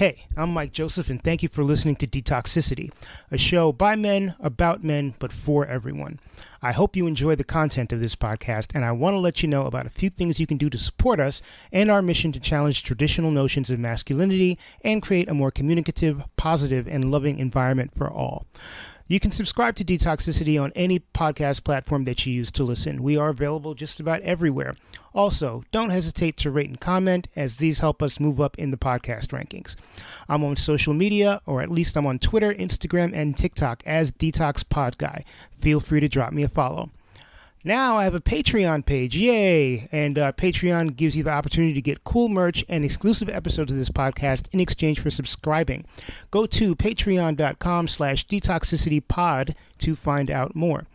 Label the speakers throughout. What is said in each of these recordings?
Speaker 1: Hey, I'm Mike Joseph, and thank you for listening to Detoxicity, a show by men, about men, but for everyone. I hope you enjoy the content of this podcast, and I want to let you know about a few things you can do to support us and our mission to challenge traditional notions of masculinity and create a more communicative, positive, and loving environment for all. You can subscribe to Detoxicity on any podcast platform that you use to listen. We are available just about everywhere. Also, don't hesitate to rate and comment, as these help us move up in the podcast rankings. I'm on social media, or at least I'm on Twitter, Instagram, and TikTok as DetoxPod Guy. Feel free to drop me a follow. Now I have a Patreon page, yay! And Patreon gives you the opportunity to get cool merch and exclusive episodes of this podcast in exchange for subscribing. Go to patreon.com/detoxicitypod to find out more.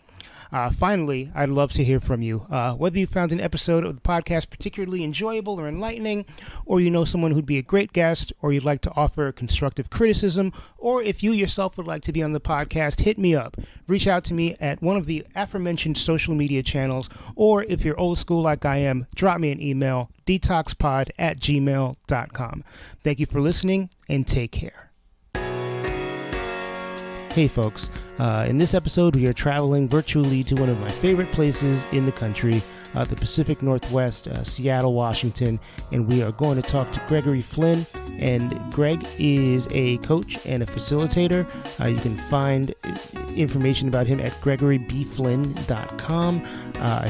Speaker 1: Finally, I'd love to hear from you. Whether you found an episode of the podcast particularly enjoyable or enlightening, or you know someone who'd be a great guest, or you'd like to offer constructive criticism, or if you yourself would like to be on the podcast, hit me up. Reach out to me at one of the aforementioned social media channels, or if you're old school like I am, drop me an email, detoxpod@gmail.com. Thank you for listening, and take care. Hey folks, in this episode we are traveling virtually to one of my favorite places in the country, the Pacific Northwest, Seattle, Washington, and we are going to talk to Gregory Flynn. And Greg is a coach and a facilitator. You can find information about him at gregorybflynn.com.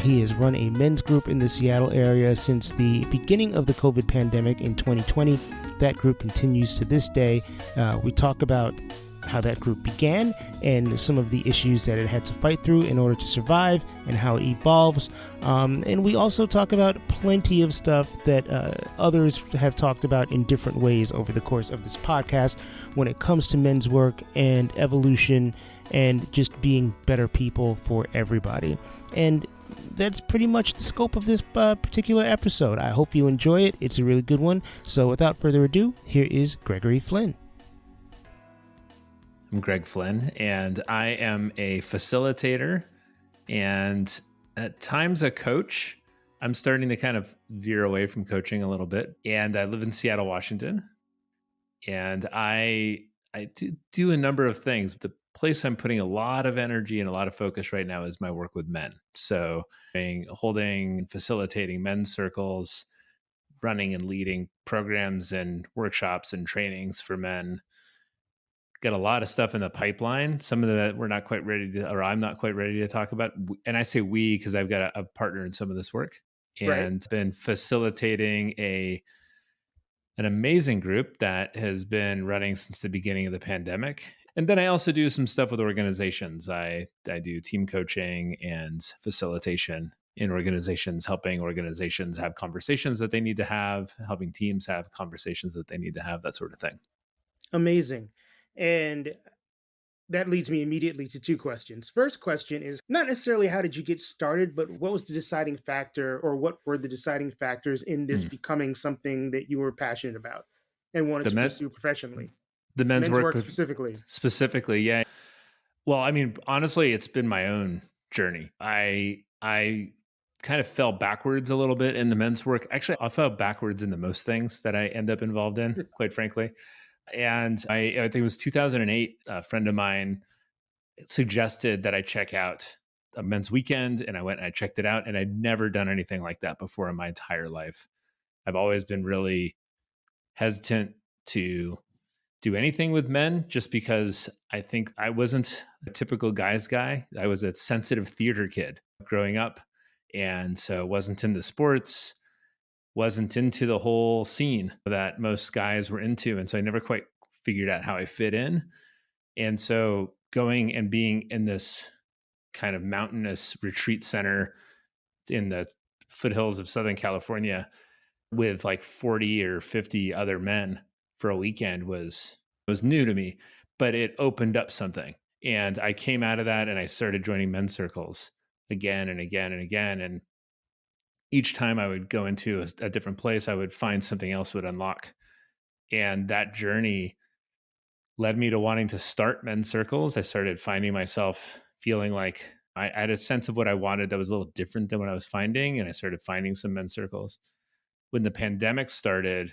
Speaker 1: He has run a men's group in the Seattle area since the beginning of the COVID pandemic in 2020. That group continues to this day. We talk about how that group began and some of the issues that it had to fight through in order to survive and how it evolves. And we also talk about plenty of stuff that others have talked about in different ways over the course of this podcast when it comes to men's work and evolution and just being better people for everybody. And that's pretty much the scope of this particular episode. I hope you enjoy it. It's a really good one. So without further ado, here is Gregory Flynn.
Speaker 2: I'm Greg Flynn, and I am a facilitator and at times a coach. I'm starting to kind of veer away from coaching a little bit, and I live in Seattle, Washington, and I do a number of things. The place I'm putting a lot of energy and a lot of focus right now is my work with men. So holding, facilitating men's circles, running and leading programs and workshops and trainings for men. Got a lot of stuff in the pipeline. Some of that we're not quite ready to, or I'm not quite ready to talk about. And I say we because I've got a partner in some of this work, and been facilitating an amazing group that has been running since the beginning of the pandemic. And then I also do some stuff with organizations. I do team coaching and facilitation in organizations, helping organizations have conversations that they need to have, helping teams have conversations that they need to have, that sort of thing.
Speaker 1: Amazing. And that leads me immediately to two questions. First question is not necessarily how did you get started, but what was the deciding factor, or what were the deciding factors in this becoming something that you were passionate about and wanted to pursue professionally?
Speaker 2: The men's work
Speaker 1: specifically.
Speaker 2: Specifically, yeah. Well, I mean, honestly, it's been my own journey. I kind of fell backwards a little bit in the men's work. Actually, I fell backwards in the most things that I end up involved in, quite frankly. And I think it was 2008, a friend of mine suggested that I check out a men's weekend, and I went and I checked it out, and I'd never done anything like that before in my entire life. I've always been really hesitant to do anything with men just because I think I wasn't a typical guy's guy. I was a sensitive theater kid growing up, and so wasn't into sports, wasn't into the whole scene that most guys were into. And so I never quite figured out how I fit in. And so going and being in this kind of mountainous retreat center in the foothills of Southern California with like 40 or 50 other men for a weekend was new to me, but it opened up something. And I came out of that and I started joining men's circles again and again and again. And each time I would go into a different place, I would find something else would unlock. And that journey led me to wanting to start men's circles. I started finding myself feeling like I had a sense of what I wanted that was a little different than what I was finding. And I started finding some men's circles. When the pandemic started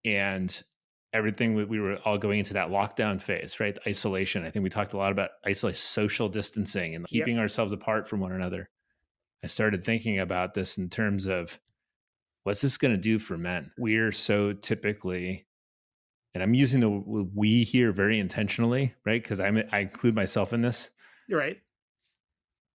Speaker 2: and everything we were all going into that lockdown phase, right? Isolation. I think we talked a lot about isolation, social distancing and
Speaker 1: Yep.
Speaker 2: keeping ourselves apart from one another. I started thinking about this in terms of what's this going to do for men? We're so typically, and I'm using the we here very intentionally, right? Because I include myself in this.
Speaker 1: You're right.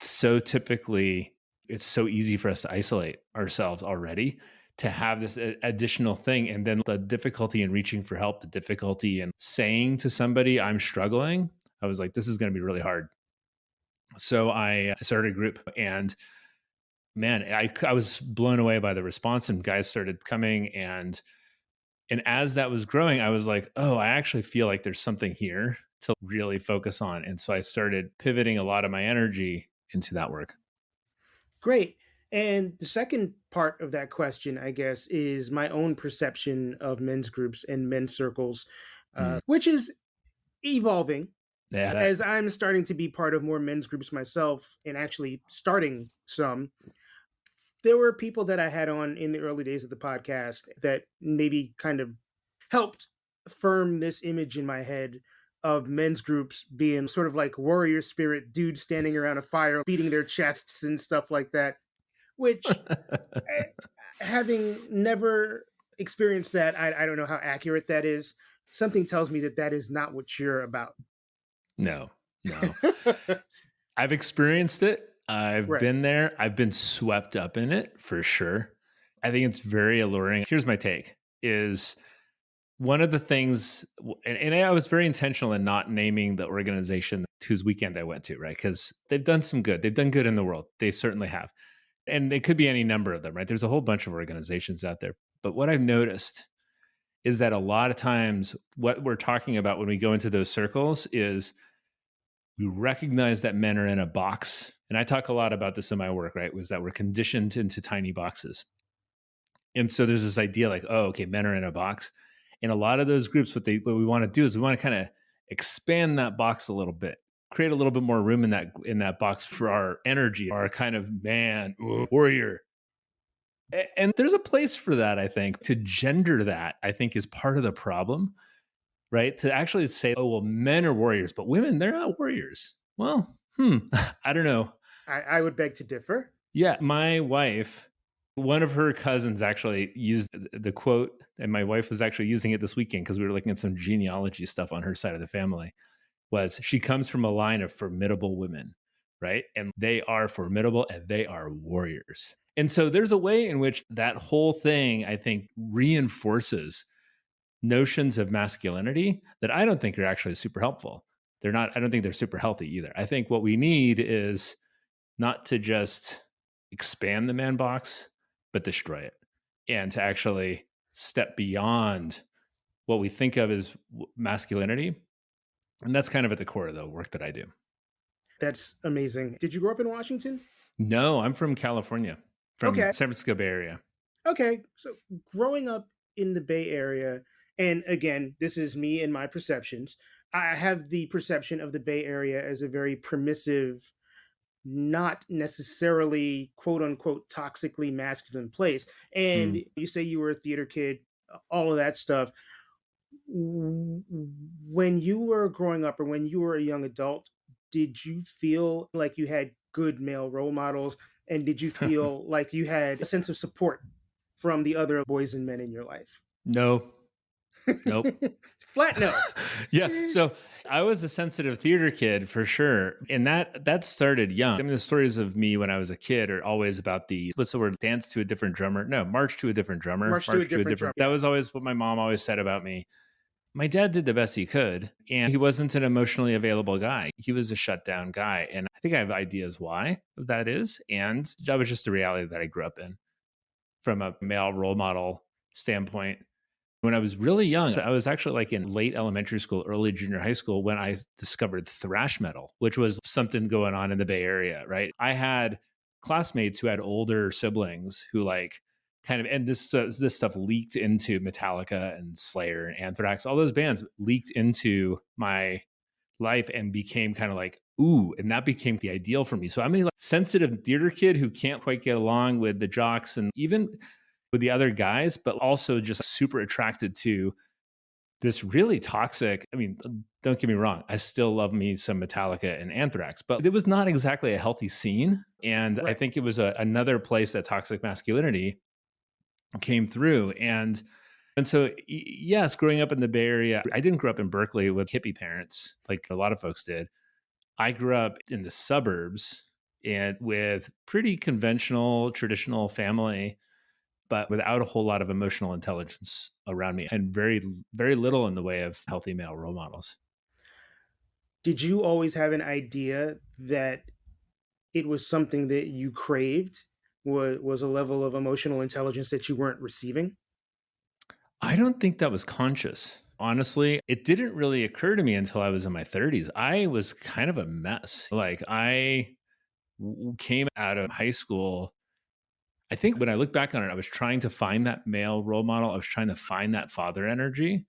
Speaker 2: So typically, it's so easy for us to isolate ourselves already, to have this additional thing. And then the difficulty in reaching for help, the difficulty in saying to somebody, I'm struggling. I was like, this is going to be really hard. So I started a group, and man, I was blown away by the response, and guys started coming. And as that was growing, I was like, oh, I actually feel like there's something here to really focus on. And so I started pivoting a lot of my energy into that work.
Speaker 1: Great. And the second part of that question, I guess, is my own perception of men's groups and men's circles,
Speaker 2: Mm.
Speaker 1: which is evolving
Speaker 2: Yeah.
Speaker 1: as I'm starting to be part of more men's groups myself and actually starting some. There were people that I had on in the early days of the podcast that maybe kind of helped firm this image in my head of men's groups being sort of like warrior spirit dudes standing around a fire, beating their chests and stuff like that, which having never experienced that, I don't know how accurate that is. Something tells me that that is not what you're about.
Speaker 2: No. I've experienced it. I've
Speaker 1: Right.
Speaker 2: been there. I've been swept up in it for sure. I think it's very alluring. Here's my take is one of the things, and I was very intentional in not naming the organization whose weekend I went to, right? Because they've done some good. They've done good in the world. They certainly have. And it could be any number of them, right? There's a whole bunch of organizations out there. But what I've noticed is that a lot of times what we're talking about when we go into those circles is we recognize that men are in a box. And I talk a lot about this in my work, right? Was that we're conditioned into tiny boxes. And so there's this idea like, oh, okay, men are in a box. And a lot of those groups, what we want to do is we want to kind of expand that box a little bit, create a little bit more room in that box for our energy, our kind of man, warrior. And there's a place for that, I think. To gender that, I think, is part of the problem, right? To actually say, oh, well, men are warriors, but women, they're not warriors. Well, I don't know.
Speaker 1: I would beg to differ.
Speaker 2: Yeah, my wife, one of her cousins actually used the quote, and my wife was actually using it this weekend because we were looking at some genealogy stuff on her side of the family, was she comes from a line of formidable women, right? And they are formidable and they are warriors. And so there's a way in which that whole thing, I think, reinforces notions of masculinity that I don't think are actually super helpful. They're not, I don't think they're super healthy either. I think what we need is not to just expand the man box, but destroy it, and to actually step beyond what we think of as masculinity. And that's kind of at the core of the work that I do.
Speaker 1: That's amazing. Did you grow up in Washington?
Speaker 2: No, I'm from California, from
Speaker 1: Okay.
Speaker 2: San Francisco Bay Area.
Speaker 1: Okay. So growing up in the Bay Area, and again, this is me and my perceptions. I have the perception of the Bay Area as a very permissive, not necessarily quote unquote toxically masculine place. And you say you were a theater kid, all of that stuff. When you were growing up or when you were a young adult, did you feel like you had good male role models? And did you feel like you had a sense of support from the other boys and men in your life?
Speaker 2: No. Nope.
Speaker 1: Flat no.
Speaker 2: Yeah. So I was a sensitive theater kid for sure. And that started young. I mean, the stories of me when I was a kid are always about what's the word? Dance to a different drummer. No, march to a different drummer.
Speaker 1: March to a different drummer.
Speaker 2: That was always what my mom always said about me. My dad did the best he could, and he wasn't an emotionally available guy. He was a shutdown guy. And I think I have ideas why that is. And that was just the reality that I grew up in from a male role model standpoint. When I was really young, I was actually like in late elementary school, early junior high school when I discovered thrash metal, which was something going on in the Bay Area, right? I had classmates who had older siblings who like kind of, and this stuff leaked into Metallica and Slayer and Anthrax, all those bands leaked into my life and became kind of like, ooh, and that became the ideal for me. So I'm a sensitive theater kid who can't quite get along with the jocks and even with the other guys, but also just super attracted to this really toxic, I mean, don't get me wrong, I still love me some Metallica and Anthrax, but it was not exactly a healthy scene. And I
Speaker 1: Right.
Speaker 2: think it was another place that toxic masculinity came through. And so, yes, growing up in the Bay Area, I didn't grow up in Berkeley with hippie parents like a lot of folks did. I grew up in the suburbs and with pretty conventional, traditional family, but without a whole lot of emotional intelligence around me and very little in the way of healthy male role models.
Speaker 1: Did you always have an idea that it was something that you craved? Was a level of emotional intelligence that you weren't receiving?
Speaker 2: I don't think that was conscious. Honestly, it didn't really occur to me until I was in my 30s. I was kind of a mess. Like I came out of high school. I think when I look back on it, I was trying to find that male role model. I was trying to find that father energy.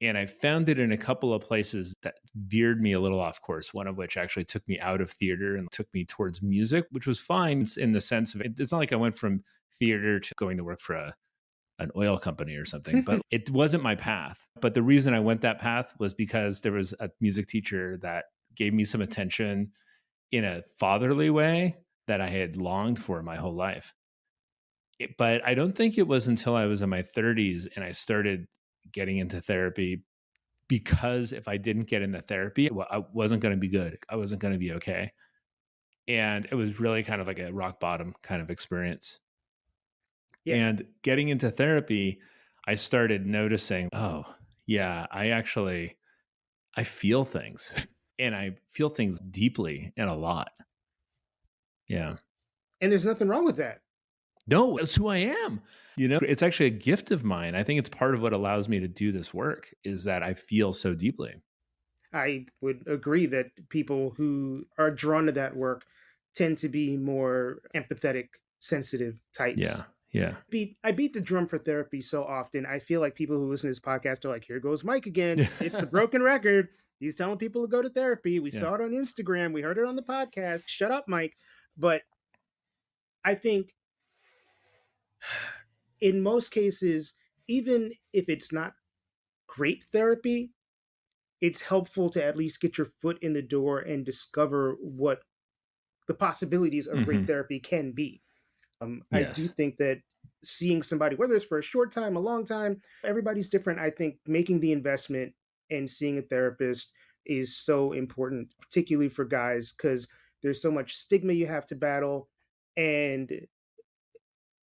Speaker 2: And I found it in a couple of places that veered me a little off course, one of which actually took me out of theater and took me towards music, which was fine in the sense of it's not like I went from theater to going to work for an oil company or something, but it wasn't my path. But the reason I went that path was because there was a music teacher that gave me some attention in a fatherly way that I had longed for my whole life. But I don't think it was until I was in my 30s and I started getting into therapy, because if I didn't get into therapy, well, I wasn't going to be good. I wasn't going to be okay. And it was really kind of like a rock bottom kind of experience.
Speaker 1: Yeah.
Speaker 2: And getting into therapy, I started noticing, oh, yeah, I feel things and I feel things deeply and a lot. Yeah.
Speaker 1: And there's nothing wrong with that.
Speaker 2: No, it's who I am. It's actually a gift of mine. I think it's part of what allows me to do this work is that I feel so deeply.
Speaker 1: I would agree that people who are drawn to that work tend to be more empathetic, sensitive
Speaker 2: Yeah.
Speaker 1: types.
Speaker 2: Yeah.
Speaker 1: I beat the drum for therapy so often. I feel like people who listen to this podcast are like, here goes Mike again. It's the broken record. He's telling people to go to therapy. We
Speaker 2: Yeah.
Speaker 1: saw it on Instagram. We heard it on the podcast. Shut up, Mike. But I think in most cases, even if it's not great therapy, it's helpful to at least get your foot in the door and discover what the possibilities of great
Speaker 2: Hmm.
Speaker 1: therapy can be. I do
Speaker 2: Yes.
Speaker 1: think that seeing somebody, whether it's for a short time, a long time, everybody's different. I think making the investment and seeing a therapist is so important, particularly for guys, because there's so much stigma you have to battle. And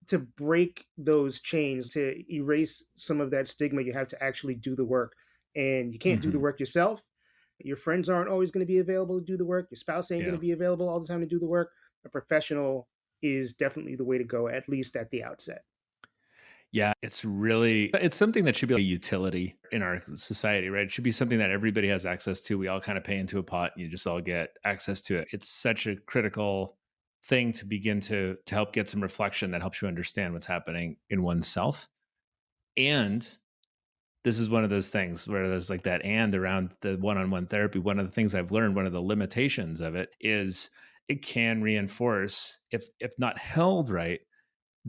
Speaker 1: to break those chains, to erase some of that stigma, you have to actually do the work. And you can't do the
Speaker 2: Hmm.
Speaker 1: work yourself. Your friends aren't always going to be available to do the work. Your spouse ain't going
Speaker 2: Yeah.
Speaker 1: to be available all the time to do the work. A professional is definitely the way to go, at least at the outset.
Speaker 2: Yeah, it's something that should be a utility in our society, right? It should be something that everybody has access to. We all kind of pay into a pot and you just all get access to it. It's such a critical thing to begin to help get some reflection that helps you understand what's happening in oneself. And this is one of those things where there's like that and around the one-on-one therapy. One of the things I've learned, one of the limitations of it is it can reinforce, if not held right,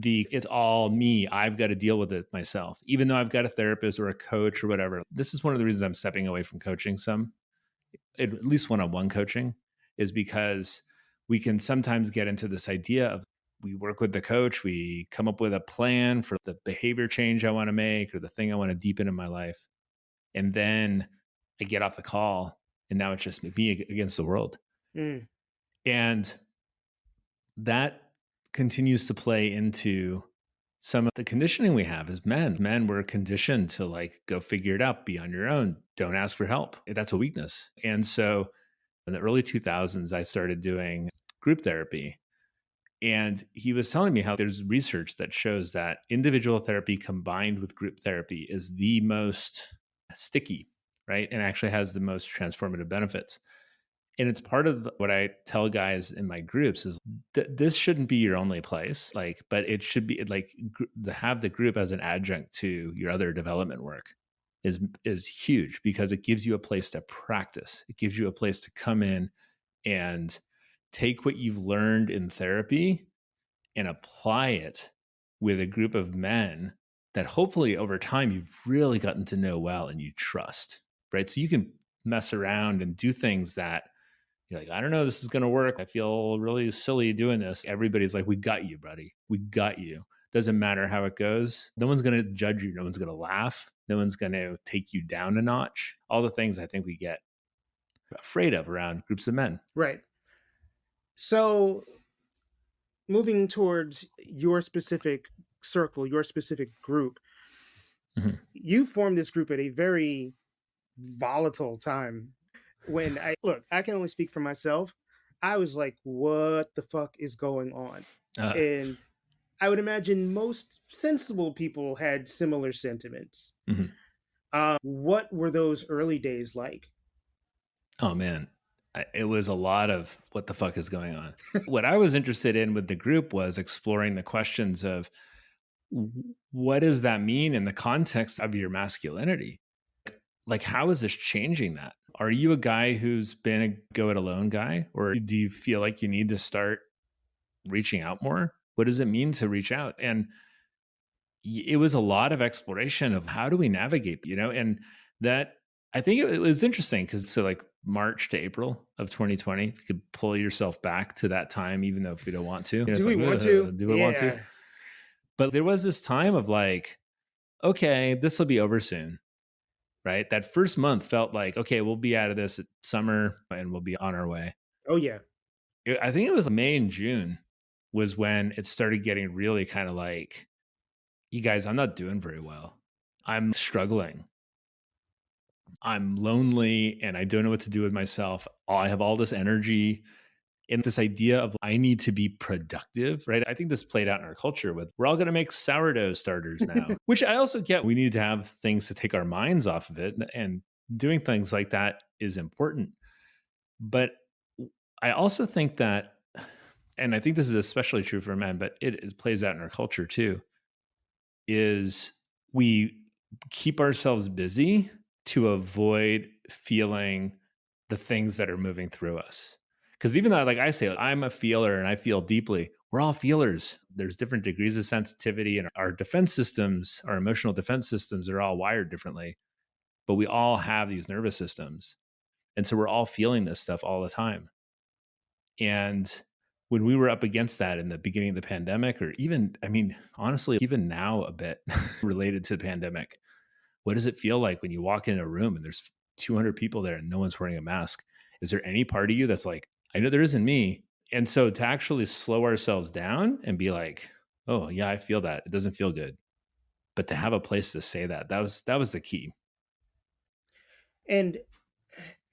Speaker 2: it's all me. I've got to deal with it myself, even though I've got a therapist or a coach or whatever. This is one of the reasons I'm stepping away from coaching some, at least one-on-one coaching, is because we can sometimes get into this idea of we work with the coach, we come up with a plan for the behavior change I want to make or the thing I want to deepen in my life. And then I get off the call and now it's just me against the world.
Speaker 1: Mm.
Speaker 2: And that continues to play into some of the conditioning we have as men. Men were conditioned to like go figure it out, be on your own, don't ask for help. That's a weakness. And so in the early 2000s, I started doing group therapy. And he was telling me how there's research that shows that individual therapy combined with group therapy is the most sticky, right? And actually has the most transformative benefits. And it's part of what I tell guys in my groups is this shouldn't be your only place, like, but it should be like to have the group as an adjunct to your other development work is huge because it gives you a place to practice. It gives you a place to come in and take what you've learned in therapy and apply it with a group of men that hopefully over time you've really gotten to know well and you trust, right? So you can mess around and do things that you're like, I don't know, this is going to work. I feel really silly doing this. Everybody's like, we got you, buddy. We got you. Doesn't matter how it goes. No one's going to judge you. No one's going to laugh. No one's going to take you down a notch. All the things I think we get afraid of around groups of men.
Speaker 1: Right. So moving towards your specific circle, your specific group, you formed this group at a very volatile time. When I can only speak for myself. I was like, what the fuck is going on? And I would imagine most sensible people had similar sentiments. What were those early days like?
Speaker 2: Oh, man. It was a lot of what the fuck is going on. What I was interested in with the group was exploring the questions of what does that mean in the context of your masculinity? Like, how is this changing that? Are you a guy who's been a go it alone guy? Or do you feel like you need to start reaching out more? What does it mean to reach out? And it was a lot of exploration of how do we navigate, and that I think it was interesting because so like March to April of 2020, you could pull yourself back to that time, even though if we don't want to.
Speaker 1: Do we want to?
Speaker 2: Do we want to? But there was this time of like, okay, this will be over soon. Right. That first month felt like, okay, we'll be out of this summer and we'll be on our way.
Speaker 1: Oh, yeah.
Speaker 2: I think it was May and June was when it started getting really kind of like, you guys, I'm not doing very well. I'm struggling. I'm lonely and I don't know what to do with myself. I have all this energy and this idea of I need to be productive, right? I think this played out in our culture with we're all going to make sourdough starters now, which I also get. We need to have things to take our minds off of it. And doing things like that is important. But I also think that, and I think this is especially true for men, but it plays out in our culture too, is we keep ourselves busy to avoid feeling the things that are moving through us. Because even though, like I say, I'm a feeler and I feel deeply, we're all feelers. There's different degrees of sensitivity, and our defense systems, our emotional defense systems are all wired differently, but we all have these nervous systems. And so we're all feeling this stuff all the time. And when we were up against that in the beginning of the pandemic, or even, I mean, honestly, even now a bit related to the pandemic, what does it feel like when you walk in a room and there's 200 people there and no one's wearing a mask? Is there any part of you that's like, I know there isn't me? And so to actually slow ourselves down and be like, oh yeah, I feel that. It doesn't feel good. But to have a place to say that was the key.
Speaker 1: And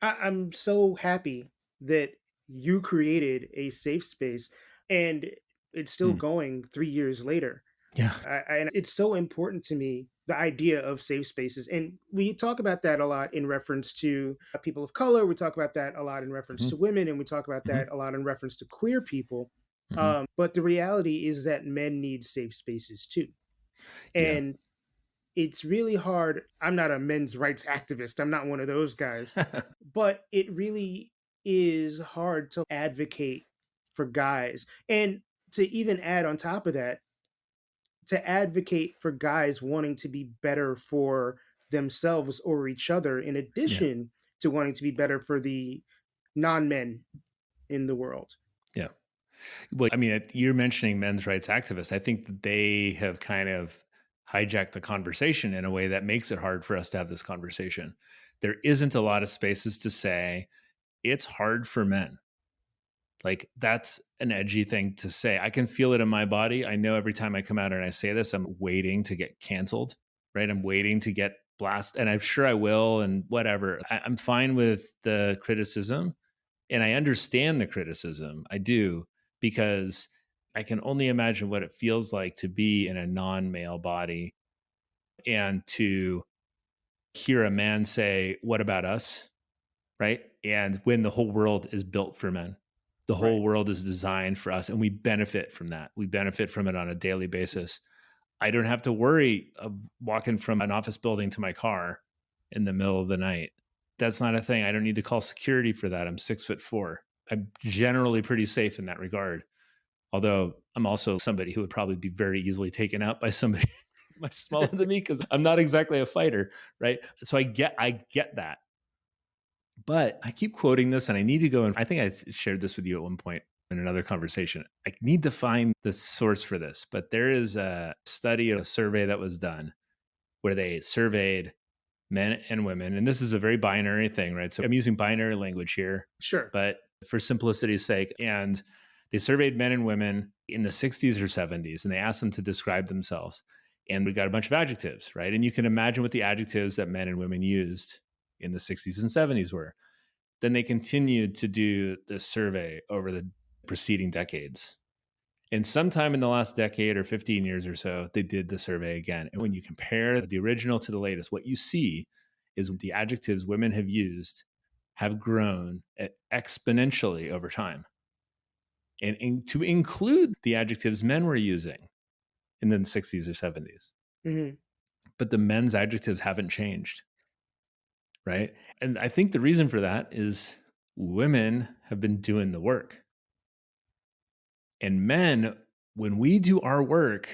Speaker 1: I'm so happy that you created a safe space and it's still going 3 years later.
Speaker 2: Yeah.
Speaker 1: And it's so important to me, the idea of safe spaces. And we talk about that a lot in reference to people of color. We talk about that a lot in reference to women. And we talk about that a lot in reference to queer people. But the reality is that men need safe spaces too. And it's really hard. I'm not a men's rights activist. I'm not one of those guys. But it really is hard to advocate for guys. And to even add on top of that, to advocate for guys wanting to be better for themselves or each other, in addition to wanting to be better for the non-men in the world.
Speaker 2: Yeah. Well, I mean, you're mentioning men's rights activists. I think that they have kind of hijacked the conversation in a way that makes it hard for us to have this conversation. There isn't a lot of spaces to say it's hard for men. Like that's an edgy thing to say. I can feel it in my body. I know every time I come out and I say this, I'm waiting to get canceled, right? I'm waiting to get blasted, and I'm sure I will, and whatever. I'm fine with the criticism, and I understand the criticism. I do, because I can only imagine what it feels like to be in a non-male body and to hear a man say, "What about us?" Right? And when the whole world is built for men. The whole world is designed for us, and we benefit from that. We benefit from it on a daily basis. I don't have to worry of walking from an office building to my car in the middle of the night. That's not a thing. I don't need to call security for that. I'm 6'4". I'm generally pretty safe in that regard. Although I'm also somebody who would probably be very easily taken out by somebody much smaller than me because I'm not exactly a fighter, right? So I get that. But I keep quoting this and I need to go, and I think I shared this with you at one point in another conversation. I need to find the source for this, but there is a study, a survey that was done where they surveyed men and women, and this is a very binary thing, right? So I'm using binary language here,
Speaker 1: Sure.
Speaker 2: but for simplicity's sake. And they surveyed men and women in the 60s or 70s, and they asked them to describe themselves. And we got a bunch of adjectives, right? And you can imagine what the adjectives that men and women used in the 60s and 70s were. Then they continued to do this survey over the preceding decades. And sometime in the last decade or 15 years or so, they did the survey again. And when you compare the original to the latest, what you see is the adjectives women have used have grown exponentially over time. And to include the adjectives men were using in the 60s or 70s.
Speaker 1: Mm-hmm.
Speaker 2: But the men's adjectives haven't changed, right? And I think the reason for that is women have been doing the work. And men, when we do our work,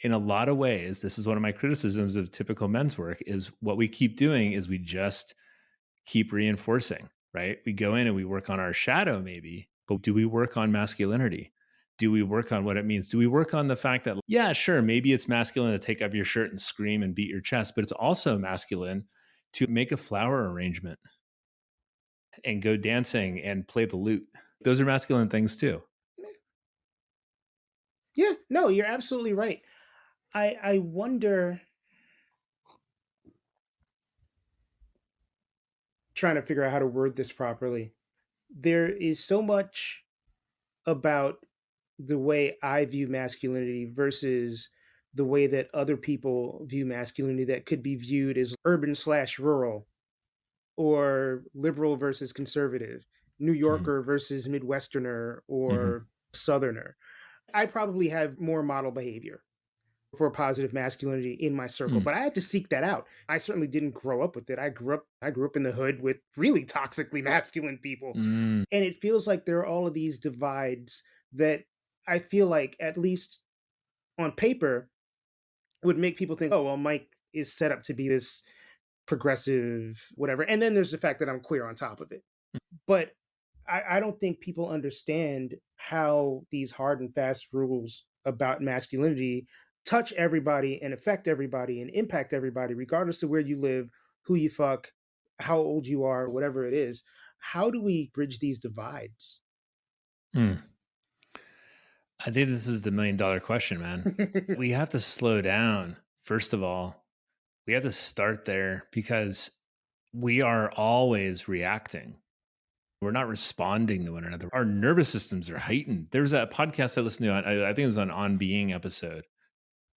Speaker 2: in a lot of ways, this is one of my criticisms of typical men's work, is what we keep doing is we just keep reinforcing, right? We go in and we work on our shadow maybe, but do we work on masculinity? Do we work on what it means? Do we work on the fact that, yeah, sure, maybe it's masculine to take off your shirt and scream and beat your chest, but it's also masculine to make a flower arrangement and go dancing and play the lute. Those are masculine things too.
Speaker 1: Yeah, no, you're absolutely right. I wonder, trying to figure out how to word this properly. There is so much about the way I view masculinity versus the way that other people view masculinity that could be viewed as urban/rural or liberal versus conservative, New Yorker versus Midwesterner or Southerner. I probably have more model behavior for positive masculinity in my circle, but I had to seek that out. I certainly didn't grow up with it. I grew up in the hood with really toxically masculine people. And it feels like there are all of these divides that I feel like, at least on paper, would make people think, oh, well, Mike is set up to be this progressive, whatever. And then there's the fact that I'm queer on top of it. But I don't think people understand how these hard and fast rules about masculinity touch everybody and affect everybody and impact everybody, regardless of where you live, who you fuck, how old you are, whatever it is. How do we bridge these divides?
Speaker 2: I think this is the $1 million question, man. We have to slow down. First of all, we have to start there because we are always reacting. We're not responding to one another. Our nervous systems are heightened. There's a podcast I listened to, I think it was an On Being episode,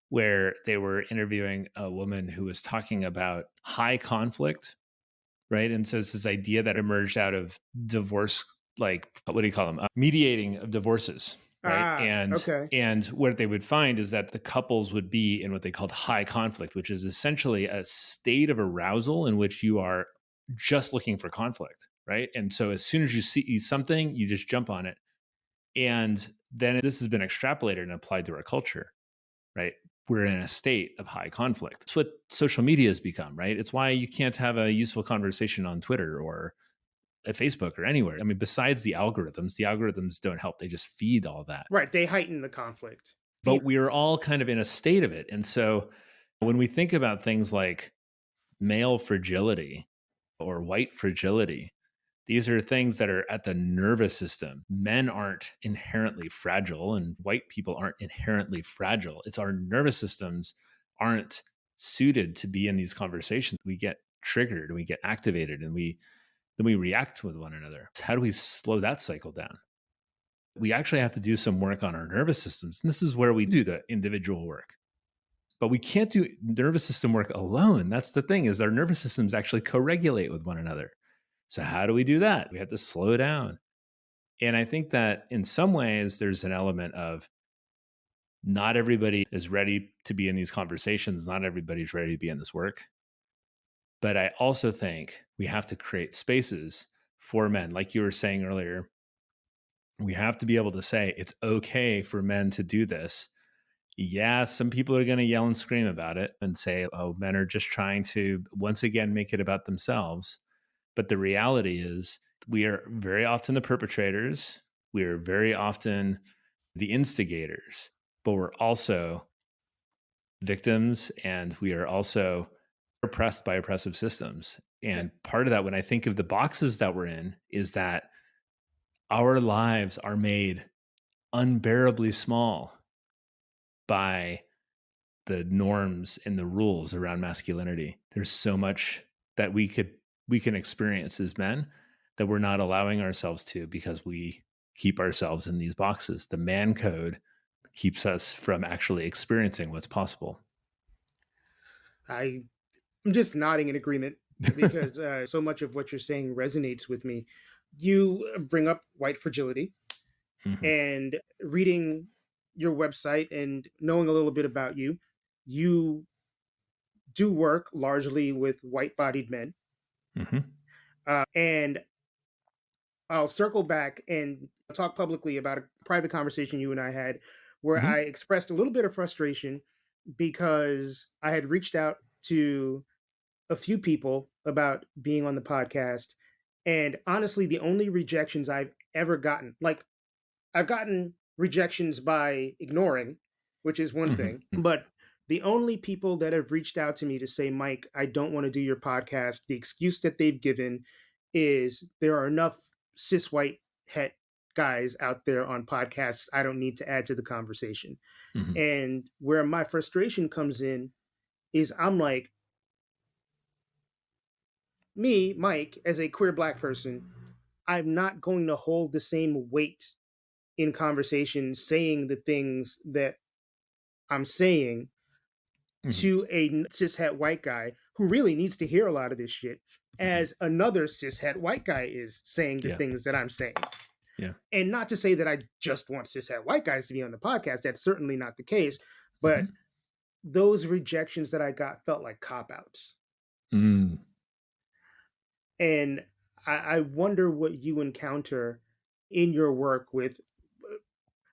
Speaker 2: where they were interviewing a woman who was talking about high conflict, right? And so it's this idea that emerged out of divorce, like, what do you call them? Mediating of divorces, right?
Speaker 1: Okay.
Speaker 2: And what they would find is that the couples would be in what they called high conflict, which is essentially a state of arousal in which you are just looking for conflict, right? And so as soon as you see something, you just jump on it. And then this has been extrapolated and applied to our culture, right? We're in a state of high conflict. It's what social media has become, right? It's why you can't have a useful conversation on Twitter or at Facebook or anywhere. I mean, besides the algorithms don't help. They just feed all that.
Speaker 1: Right. They heighten the conflict.
Speaker 2: But we are all kind of in a state of it. And so when we think about things like male fragility or white fragility, these are things that are at the nervous system. Men aren't inherently fragile and white people aren't inherently fragile. It's our nervous systems aren't suited to be in these conversations. We get triggered and we get activated and then we react with one another. How do we slow that cycle down? We actually have to do some work on our nervous systems. And this is where we do the individual work. But we can't do nervous system work alone. That's the thing, is our nervous systems actually co-regulate with one another. So how do we do that? We have to slow down. And I think that in some ways, there's an element of not everybody is ready to be in these conversations. Not everybody's ready to be in this work. But I also think we have to create spaces for men. Like you were saying earlier, we have to be able to say it's okay for men to do this. Yeah, some people are going to yell and scream about it and say, oh, men are just trying to once again make it about themselves. But the reality is, we are very often the perpetrators. We are very often the instigators, but we're also victims, and we are also oppressed by oppressive systems.
Speaker 1: Yeah.
Speaker 2: And part of that, when I think of the boxes that we're in, is that our lives are made unbearably small by the norms and the rules around masculinity. There's so much that we can experience as men that we're not allowing ourselves to, because we keep ourselves in these boxes. The man code keeps us from actually experiencing what's possible.
Speaker 1: I'm just nodding in agreement because so much of what you're saying resonates with me. You bring up white fragility,
Speaker 2: Hmm.
Speaker 1: and reading your website and knowing a little bit about you, you do work largely with white bodied men.
Speaker 2: Hmm.
Speaker 1: And I'll circle back and talk publicly about a private conversation you and I had where I
Speaker 2: Hmm.
Speaker 1: expressed a little bit of frustration because I had reached out to a few people about being on the podcast. And honestly, the only rejections I've ever gotten, like I've gotten rejections by ignoring, which is one
Speaker 2: Hmm.
Speaker 1: thing, but the only people that have reached out to me to say, Mike, I don't want to do your podcast, the excuse that they've given is there are enough cis white het guys out there on podcasts. I don't need to add to the conversation.
Speaker 2: Hmm.
Speaker 1: And where my frustration comes in is I'm like, me, Mike, as a queer black person, I'm not going to hold the same weight in conversation saying the things that I'm saying
Speaker 2: Hmm.
Speaker 1: to a cishet white guy who really needs to hear a lot of this shit
Speaker 2: Hmm.
Speaker 1: as another cishet white guy is saying the
Speaker 2: Yeah.
Speaker 1: things that I'm saying.
Speaker 2: Yeah.
Speaker 1: And not to say that I just want cishet white guys to be on the podcast. That's certainly not the case. But
Speaker 2: Hmm.
Speaker 1: those rejections that I got felt like cop outs.
Speaker 2: Mm.
Speaker 1: And I wonder what you encounter in your work with,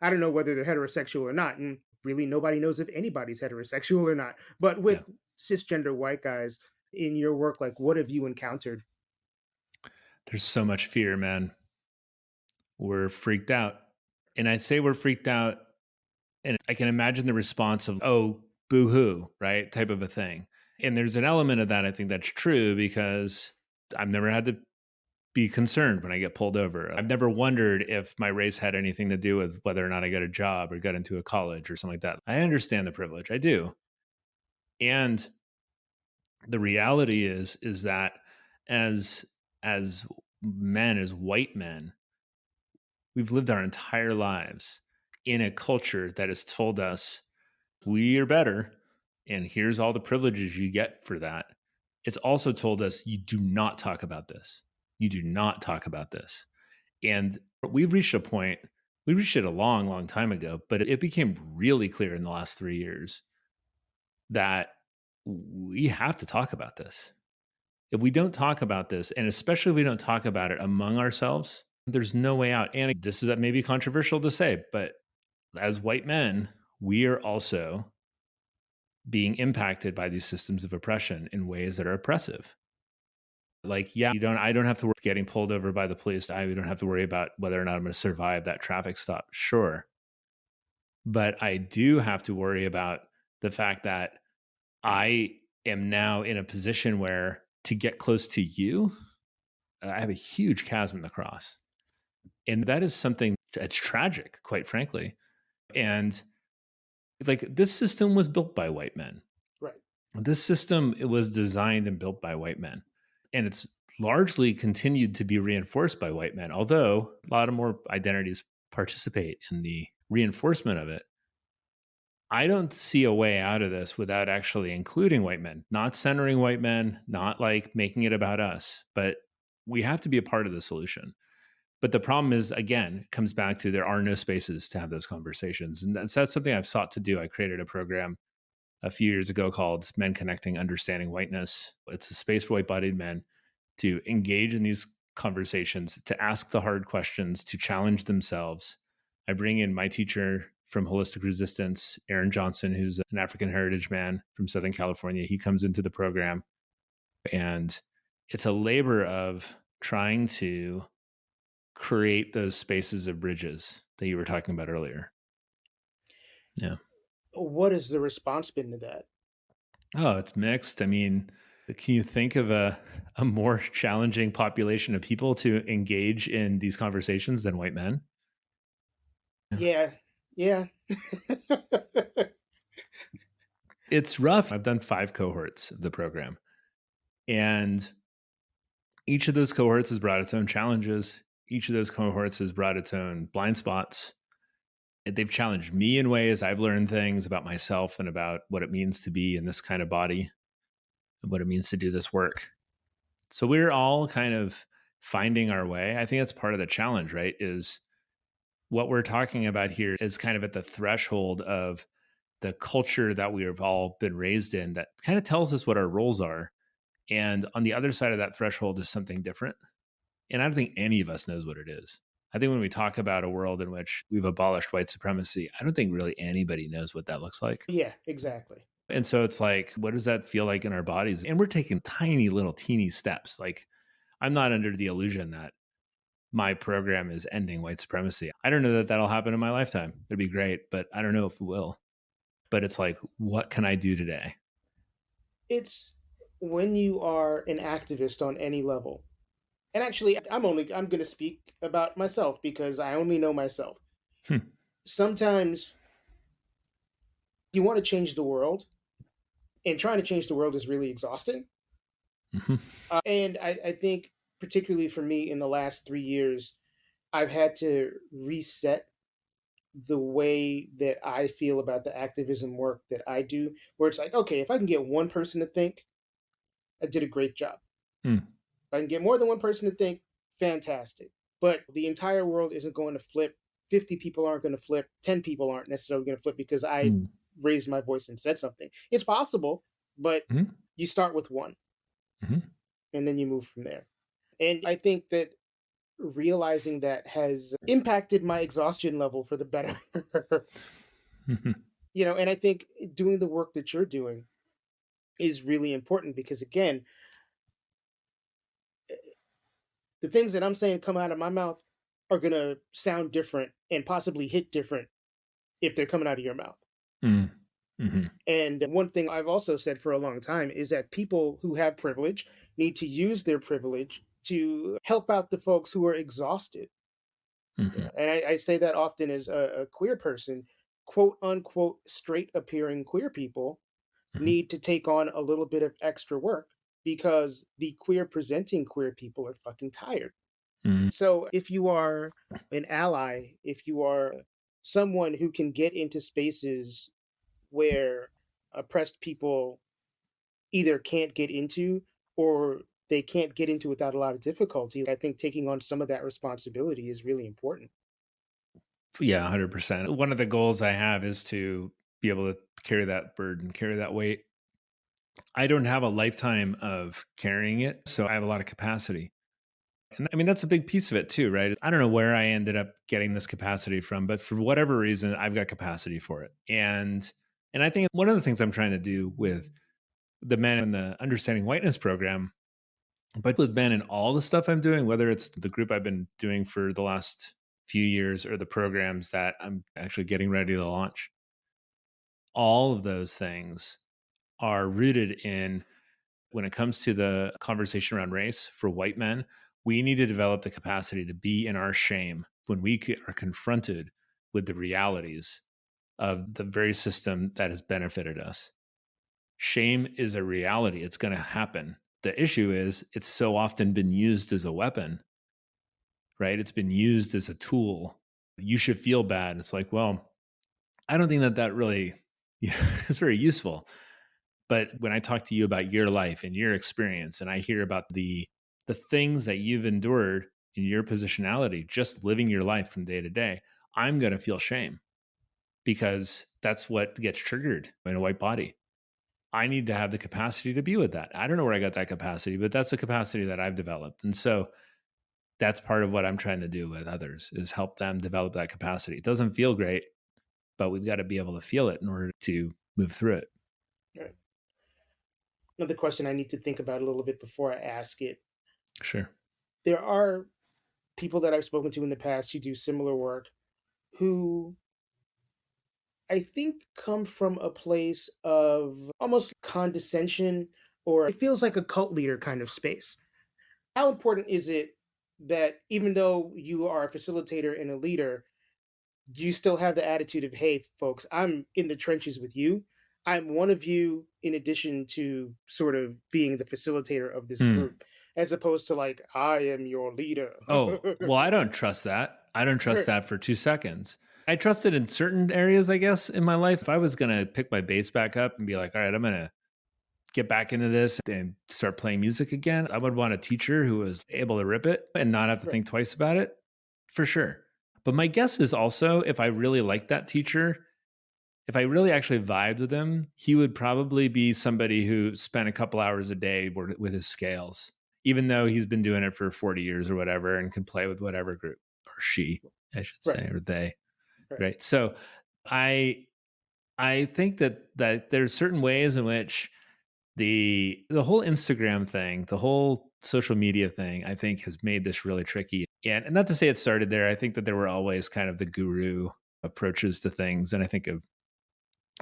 Speaker 1: I don't know whether they're heterosexual or not. And really, nobody knows if anybody's heterosexual or not. But
Speaker 2: Yeah.
Speaker 1: with cisgender white guys in your work, like what have you encountered?
Speaker 2: There's so much fear, man. We're freaked out. And I say we're freaked out, and I can imagine the response of, oh, boo hoo, right? Type of a thing. And there's an element of that I think that's true, because I've never had to be concerned when I get pulled over. I've never wondered if my race had anything to do with whether or not I got a job or got into a college or something like that. I understand the privilege. I do. And the reality is that as as men, as white men, we've lived our entire lives in a culture that has told us we are better, and here's all the privileges you get for that. It's also told us you do not talk about this. You do not talk about this. And we've reached a point, we reached it a long, long time ago, but it became really clear in the last 3 years that we have to talk about this. If we don't talk about this, and especially if we don't talk about it among ourselves, there's no way out. And this is maybe controversial to say, but as white men, we are also being impacted by these systems of oppression in ways that are oppressive. Like, yeah, I don't have to worry about getting pulled over by the police. We don't have to worry about whether or not I'm going to survive that traffic stop. Sure. But I do have to worry about the fact that I am now in a position where to get close to you, I have a huge chasm to cross. And that is something that's tragic, quite frankly. And like, this system was built by white men.
Speaker 1: Right.
Speaker 2: This system, it was designed and built by white men. And it's largely continued to be reinforced by white men, although a lot of more identities participate in the reinforcement of it. I don't see a way out of this without actually including white men, not centering white men, not like making it about us, but we have to be a part of the solution. But the problem is, again, it comes back to there are no spaces to have those conversations. And that's something I've sought to do. I created a program a few years ago called Men Connecting Understanding Whiteness. It's a space for white bodied men to engage in these conversations, to ask the hard questions, to challenge themselves. I bring in my teacher from Holistic Resistance, Aaron Johnson, who's an African heritage man from Southern California. He comes into the program, and it's a labor of trying to create those spaces of bridges that you were talking about earlier. Yeah.
Speaker 1: What has the response been to that?
Speaker 2: Oh, it's mixed. I mean, can you think of a more challenging population of people to engage in these conversations than white men?
Speaker 1: Yeah, yeah.
Speaker 2: It's rough. I've done 5 cohorts of the program, and each of those cohorts has brought its own challenges. Each of those cohorts has brought its own blind spots. They've challenged me in ways. I've learned things about myself and about what it means to be in this kind of body and what it means to do this work. So we're all kind of finding our way. I think that's part of the challenge, right? Is what we're talking about here is kind of at the threshold of the culture that we have all been raised in that kind of tells us what our roles are. And on the other side of that threshold is something different. And I don't think any of us knows what it is. I think when we talk about a world in which we've abolished white supremacy, I don't think really anybody knows what that looks like.
Speaker 1: Yeah, exactly.
Speaker 2: And so it's like, what does that feel like in our bodies? And we're taking tiny little teeny steps. Like, I'm not under the illusion that my program is ending white supremacy. I don't know that that'll happen in my lifetime. It'd be great, but I don't know if it will. But it's like, what can I do today?
Speaker 1: It's when you are an activist on any level. And actually, I'm going to speak about myself because I only know myself.
Speaker 2: Hmm.
Speaker 1: Sometimes you want to change the world, and trying to change the world is really exhausting.
Speaker 2: Mm-hmm.
Speaker 1: And I think, particularly for me in the last 3 years, I've had to reset the way that I feel about the activism work that I do, where it's like, okay, if I can get one person to think, I did a great job.
Speaker 2: Hmm.
Speaker 1: If I can get more than one person to think, fantastic. But the entire world isn't going to flip. 50 people aren't going to flip. 10 people aren't necessarily going to flip because I raised my voice and said something. It's possible, but you start with one and then you move from there. And I think that realizing that has impacted my exhaustion level for the better. And I think doing the work that you're doing is really important because, again, the things that I'm saying come out of my mouth are going to sound different and possibly hit different if they're coming out of your mouth.
Speaker 2: Mm-hmm.
Speaker 1: And one thing I've also said for a long time is that people who have privilege need to use their privilege to help out the folks who are exhausted.
Speaker 2: Mm-hmm.
Speaker 1: And I say that often as a queer person, quote unquote, straight appearing queer people need to take on a little bit of extra work because the queer presenting queer people are fucking tired. So if you are an ally, if you are someone who can get into spaces where oppressed people either can't get into or they can't get into without a lot of difficulty, I think taking on some of that responsibility is really important.
Speaker 2: Yeah, 100%. One of the goals I have is to be able to carry that burden, carry that weight. I don't have a lifetime of carrying it, so I have a lot of capacity. And I mean, that's a big piece of it too, right? I don't know where I ended up getting this capacity from, but for whatever reason, I've got capacity for it. And I think one of the things I'm trying to do with the Men in the Understanding Whiteness program, but with men and all the stuff I'm doing, whether it's the group I've been doing for the last few years or the programs that I'm actually getting ready to launch, all of those things are rooted in when it comes to the conversation around race for white men, we need to develop the capacity to be in our shame when we are confronted with the realities of the very system that has benefited us. Shame is a reality. It's going to happen. The issue is it's so often been used as a weapon, right? It's been used as a tool. You should feel bad. It's like, well, I don't think that really is very useful. But when I talk to you about your life and your experience, and I hear about the things that you've endured in your positionality, just living your life from day to day, I'm going to feel shame because that's what gets triggered in a white body. I need to have the capacity to be with that. I don't know where I got that capacity, but that's the capacity that I've developed. And so that's part of what I'm trying to do with others is help them develop that capacity. It doesn't feel great, but we've got to be able to feel it in order to move through it.
Speaker 1: Right. Another question I need to think about a little bit before I ask it.
Speaker 2: Sure.
Speaker 1: There are people that I've spoken to in the past who do similar work who I think come from a place of almost condescension, or it feels like a cult leader kind of space. How important is it that even though you are a facilitator and a leader, you still have the attitude of, hey, folks, I'm in the trenches with you. I'm one of you, in addition to sort of being the facilitator of this
Speaker 2: Hmm.
Speaker 1: group, as opposed to like, I am your leader.
Speaker 2: Oh, well, I don't trust that. I don't trust that for 2 seconds. I trust it in certain areas, I guess, in my life. If I was going to pick my bass back up and be like, all right, I'm going to get back into this and start playing music again, I would want a teacher who was able to rip it and not have to
Speaker 1: Right.
Speaker 2: think twice about it, for sure. But my guess is also, if I really liked that teacher, if I really actually vibed with him, he would probably be somebody who spent a couple hours a day with his scales, even though he's been doing it for 40 years or whatever and can play with whatever group, or she, I should
Speaker 1: Right.
Speaker 2: say, or they.
Speaker 1: Right.
Speaker 2: Right. So I think that there's certain ways in which the whole Instagram thing, the whole social media thing, I think has made this really tricky. And not to say it started there. I think that there were always kind of the guru approaches to things. And I think of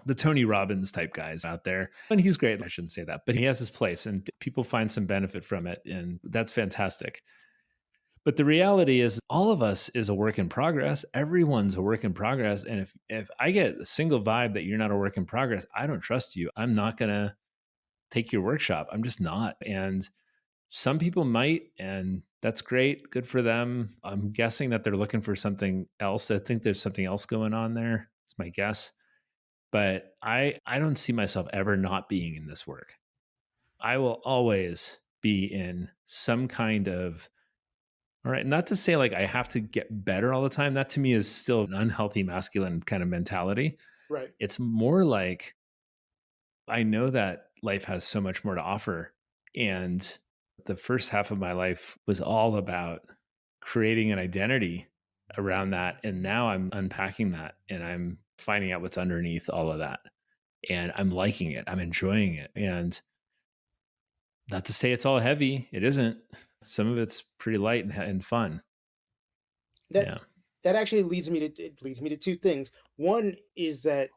Speaker 2: the Tony Robbins type guys out there. And he's great. I shouldn't say that, but he has his place and people find some benefit from it. And that's fantastic. But the reality is all of us is a work in progress. Everyone's a work in progress. And if I get a single vibe that you're not a work in progress, I don't trust you. I'm not going to take your workshop. I'm just not. And some people might, and that's great. Good for them. I'm guessing that they're looking for something else. I think there's something else going on there. It's my guess. But I don't see myself ever not being in this work. I will always be in some kind of, all right, not to say like I have to get better all the time. That to me is still an unhealthy masculine kind of mentality.
Speaker 1: Right.
Speaker 2: It's more like I know that life has so much more to offer. And the first half of my life was all about creating an identity around that. And now I'm unpacking that and I'm finding out what's underneath all of that. And I'm liking it. I'm enjoying it. And not to say it's all heavy, it isn't. Some of it's pretty light and fun.
Speaker 1: That
Speaker 2: Yeah.
Speaker 1: that actually leads me to two things. One is that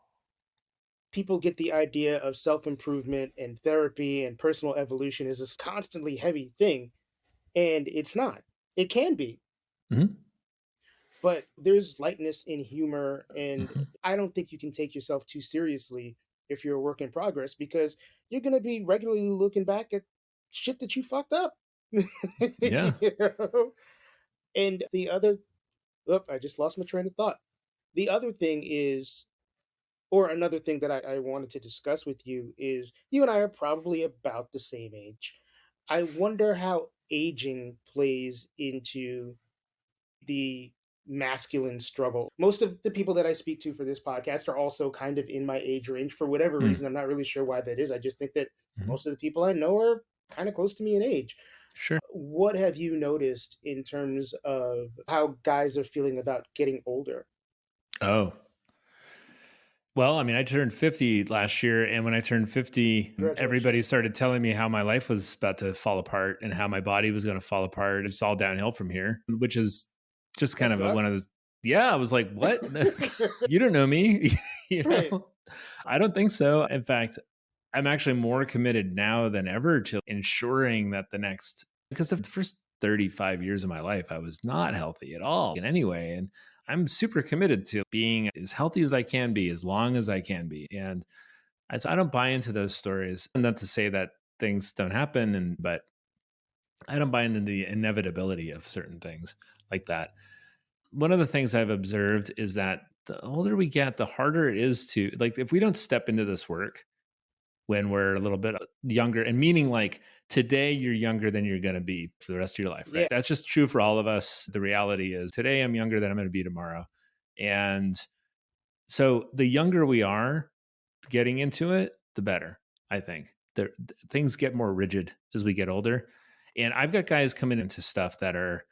Speaker 1: people get the idea of self-improvement and therapy and personal evolution as this constantly heavy thing, and it's not. It can be,
Speaker 2: Hmm.
Speaker 1: but there's lightness in humor, and
Speaker 2: Hmm.
Speaker 1: I don't think you can take yourself too seriously if you're a work in progress, because you're going to be regularly looking back at shit that you fucked up.
Speaker 2: Yeah.
Speaker 1: You know? And the other, I just lost my train of thought. The other thing is, or another thing that I wanted to discuss with you is, you and I are probably about the same age. I wonder how aging plays into the masculine struggle. Most of the people that I speak to for this podcast are also kind of in my age range for whatever
Speaker 2: Mm.
Speaker 1: reason. I'm not really sure why that is. I just think that
Speaker 2: Hmm.
Speaker 1: most of the people I know are kind of close to me in age.
Speaker 2: Sure.
Speaker 1: What have you noticed in terms of how guys are feeling about getting older?
Speaker 2: Oh, well, I mean, I turned 50 last year. And when I turned 50, everybody
Speaker 1: Congratulations.
Speaker 2: started telling me how my life was about to fall apart and how my body was going to fall apart. It's all downhill from here, which is just
Speaker 1: That
Speaker 2: kind of one
Speaker 1: sucks.
Speaker 2: of those. Yeah, I was like, what? You don't know me.
Speaker 1: Right.
Speaker 2: I don't think so. In fact, I'm actually more committed now than ever to ensuring that because the first 35 years of my life, I was not healthy at all in any way. And I'm super committed to being as healthy as I can be, as long as I can be. And so I don't buy into those stories. And not to say that things don't happen, but I don't buy into the inevitability of certain things like that. One of the things I've observed is that the older we get, the harder it is to, like, if we don't step into this work when we're a little bit younger, and meaning like today you're younger than you're going to be for the rest of your life, right?
Speaker 1: Yeah.
Speaker 2: That's just true for all of us. The reality is today I'm younger than I'm going to be tomorrow. And so the younger we are getting into it, the better, I think. Things get more rigid as we get older. And I've got guys coming into stuff that are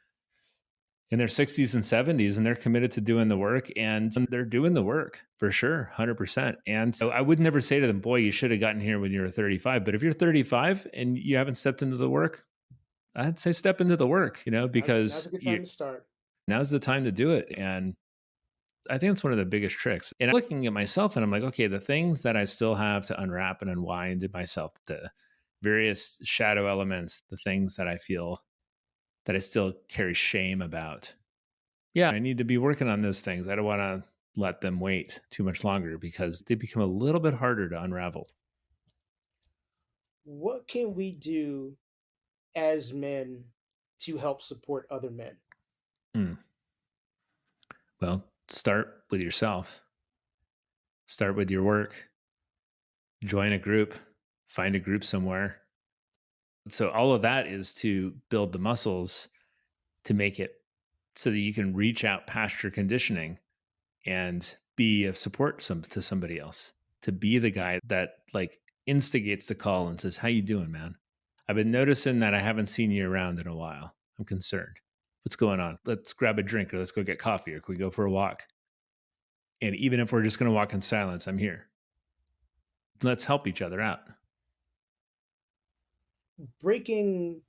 Speaker 2: in their 60s and 70s, and they're committed to doing the work, and they're doing the work for sure, 100%. And so I would never say to them, boy, you should have gotten here when you were 35. But if you're 35 and you haven't stepped into the work, I'd say step into the work,
Speaker 1: Now's
Speaker 2: because
Speaker 1: a good time to start.
Speaker 2: now's the time to do it. And I think it's one of the biggest tricks. And I'm looking at myself and I'm like, okay, the things that I still have to unwrap and unwind in myself, the various shadow elements, the things that I feel that I still carry shame about. Yeah, I need to be working on those things. I don't want to let them wait too much longer because they become a little bit harder to unravel.
Speaker 1: What can we do as men to help support other men?
Speaker 2: Well, start with yourself. Start with your work. Join a group. Find a group somewhere. So all of that is to build the muscles to make it so that you can reach out past your conditioning and be of support to somebody else, to be the guy that like instigates the call and says, how you doing, man? I've been noticing that I haven't seen you around in a while. I'm concerned. What's going on? Let's grab a drink, or let's go get coffee, or can we go for a walk? And even if we're just going to walk in silence, I'm here. Let's help each other out.
Speaker 1: Breaking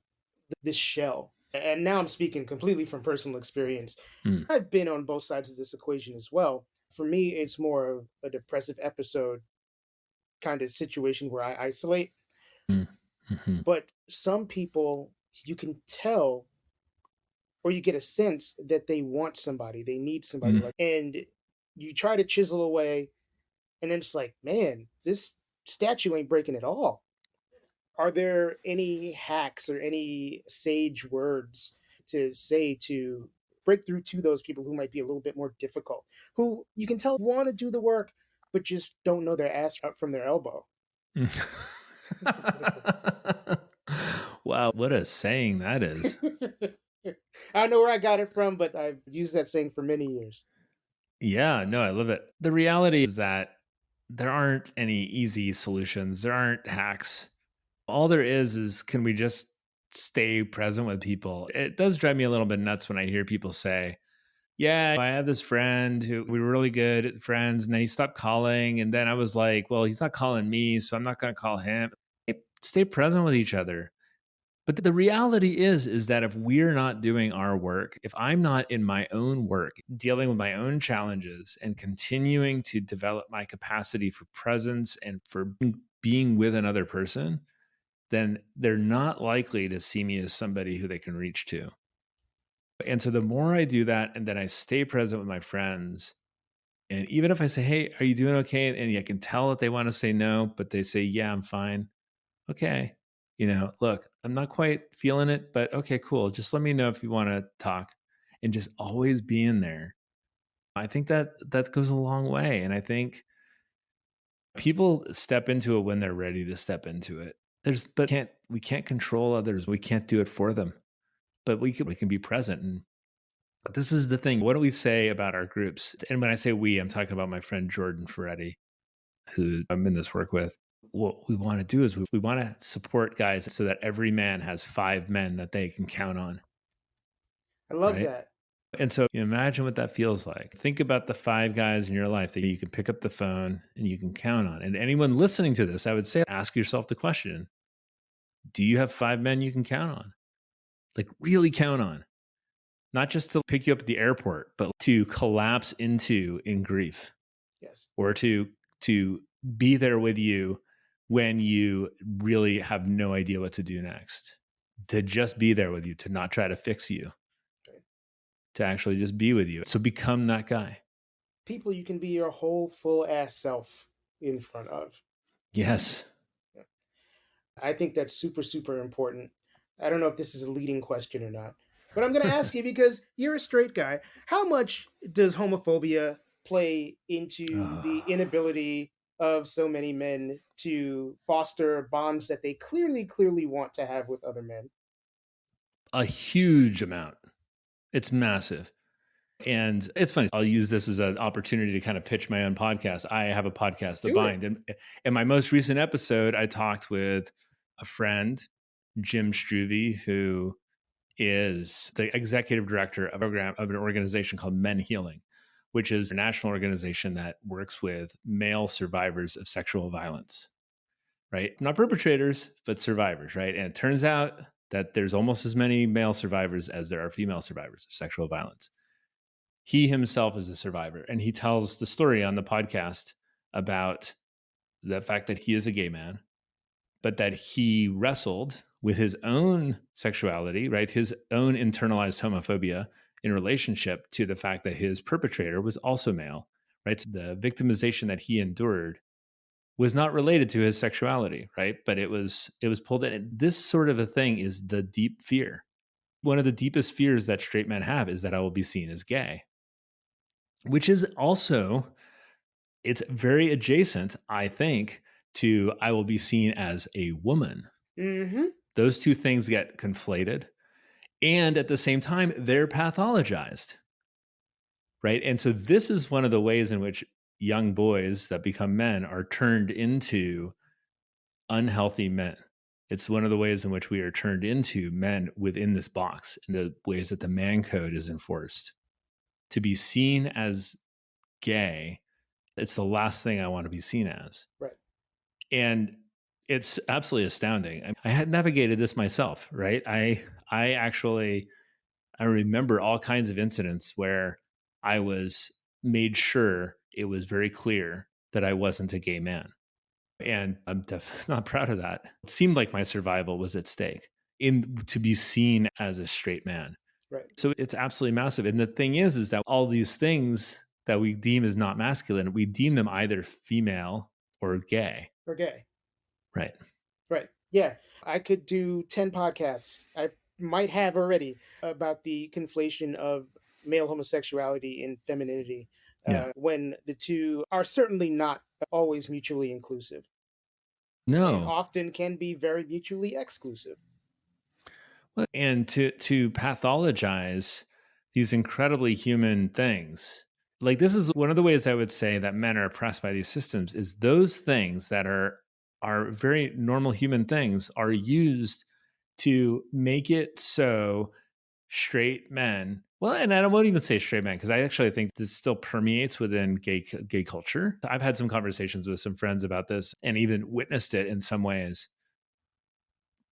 Speaker 1: this shell, and now I'm speaking completely from personal experience. I've been on both sides of this equation as well. For me, it's more of a depressive episode kind of situation where I isolate.
Speaker 2: Mm-hmm.
Speaker 1: But some people, you can tell or you get a sense that they want somebody, they need somebody, like, and you try to chisel away, and then it's like, man, this statue ain't breaking at all. Are there any hacks or any sage words to say to break through to those people who might be a little bit more difficult, who you can tell want to do the work, but just don't know their ass up from their elbow?
Speaker 2: Wow, what a saying that is.
Speaker 1: I don't know where I got it from, but I've used that saying for many years.
Speaker 2: Yeah, no, I love it. The reality is that there aren't any easy solutions. There aren't hacks. All there is can we just stay present with people? It does drive me a little bit nuts when I hear people say, yeah, I have this friend who we were really good at friends, and then he stopped calling. And then I was like, well, he's not calling me, so I'm not going to call him. Stay present with each other. But the reality is that if we're not doing our work, if I'm not in my own work, dealing with my own challenges and continuing to develop my capacity for presence and for being with another person, then they're not likely to see me as somebody who they can reach to. And so the more I do that, and then I stay present with my friends, and even if I say, hey, are you doing okay? And I can tell that they want to say no, but they say, yeah, I'm fine. Okay. Look, I'm not quite feeling it, but okay, cool. Just let me know if you want to talk, and just always being there. I think that goes a long way. And I think people step into it when they're ready to step into it. We can't control others. We can't do it for them, but we can be present. And this is the thing. What do we say about our groups? And when I say we, I'm talking about my friend Jordan Ferretti, who I'm in this work with. What we want to do is we want to support guys so that every man has 5 men that they can count on.
Speaker 1: I love that.
Speaker 2: And so you imagine what that feels like. Think about the 5 guys in your life that you can pick up the phone and you can count on. And anyone listening to this, I would say, ask yourself the question, do you have 5 men you can count on? Like really count on. Not just to pick you up at the airport, but to collapse into in grief.
Speaker 1: Yes.
Speaker 2: Or to be there with you when you really have no idea what to do next. To just be there with you, to not try to fix you. Okay. To actually just be with you. So become that guy.
Speaker 1: People you can be your whole full ass self in front of.
Speaker 2: Yes.
Speaker 1: Yeah. I think that's super, super important. I don't know if this is a leading question or not, but I'm going to ask you because you're a straight guy. How much does homophobia play into the inability of so many men to foster bonds that they clearly want to have with other men?
Speaker 2: A huge amount. It's massive. And it's funny. I'll use this as an opportunity to kind of pitch my own podcast. I have a podcast, The Bind. And in my most recent episode, I talked with a friend, Jim Struve, who is the executive director of an organization called Men Healing, which is a national organization that works with male survivors of sexual violence, right? Not perpetrators, but survivors, right? And it turns out that there's almost as many male survivors as there are female survivors of sexual violence. He himself is a survivor, and he tells the story on the podcast about the fact that he is a gay man, but that he wrestled with his own sexuality, right? His own internalized homophobia in relationship to the fact that his perpetrator was also male, right? So the victimization that he endured was not related to his sexuality, right? But it was pulled in. This sort of a thing is the deep fear. One of the deepest fears that straight men have is that I will be seen as gay, which is also, it's very adjacent, I think, to I will be seen as a woman.
Speaker 1: Mm-hmm.
Speaker 2: Those two things get conflated. And at the same time, they're pathologized, right? And so this is one of the ways in which young boys that become men are turned into unhealthy men. It's one of the ways in which we are turned into men within this box, in the ways that the man code is enforced. To be seen as gay, it's the last thing I want to be seen as.
Speaker 1: Right.
Speaker 2: And it's absolutely astounding. I had navigated this myself, right? I remember all kinds of incidents where I was made sure it was very clear that I wasn't a gay man. And I'm definitely not proud of that. It seemed like my survival was at stake to be seen as a straight man.
Speaker 1: Right.
Speaker 2: So it's absolutely massive. And the thing is that all these things that we deem as not masculine, we deem them either female or gay.
Speaker 1: Or gay.
Speaker 2: Right.
Speaker 1: Right. Yeah. I could do 10 podcasts. I might have already about the conflation of male homosexuality and femininity, when the two are certainly not always mutually inclusive.
Speaker 2: No.
Speaker 1: And often can be very mutually exclusive.
Speaker 2: And to pathologize these incredibly human things, like this is one of the ways I would say that men are oppressed by these systems, is those things that are very normal human things are used to make it so straight men, well, and I won't even say straight men, because I actually think this still permeates within gay culture. I've had some conversations with some friends about this and even witnessed it in some ways.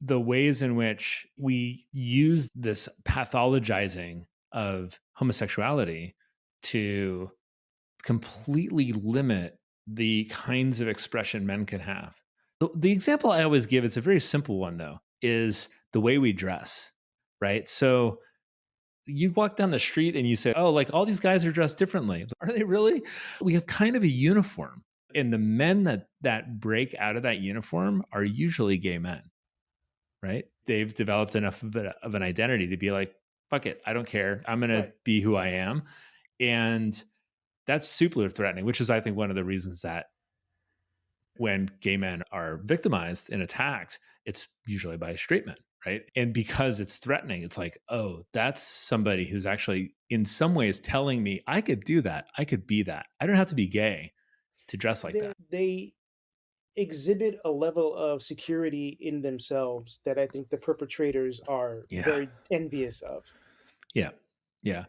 Speaker 2: The ways in which we use this pathologizing of homosexuality to completely limit the kinds of expression men can have. The example I always give, it's a very simple one though, is the way we dress, right? So you walk down the street and you say, oh, like all these guys are dressed differently. Are they really? We have kind of a uniform. And the men that break out of that uniform are usually gay men, right? They've developed enough of an identity to be like, fuck it, I don't care. I'm going to be who I am. And that's super threatening, which is, I think, one of the reasons that when gay men are victimized and attacked, it's usually by straight men, right? And because it's threatening, it's like, oh, that's somebody who's actually in some ways telling me I could do that. I could be that. I don't have to be gay to dress like that.
Speaker 1: They exhibit a level of security in themselves that I think the perpetrators are very envious of. Yeah.
Speaker 2: Yeah.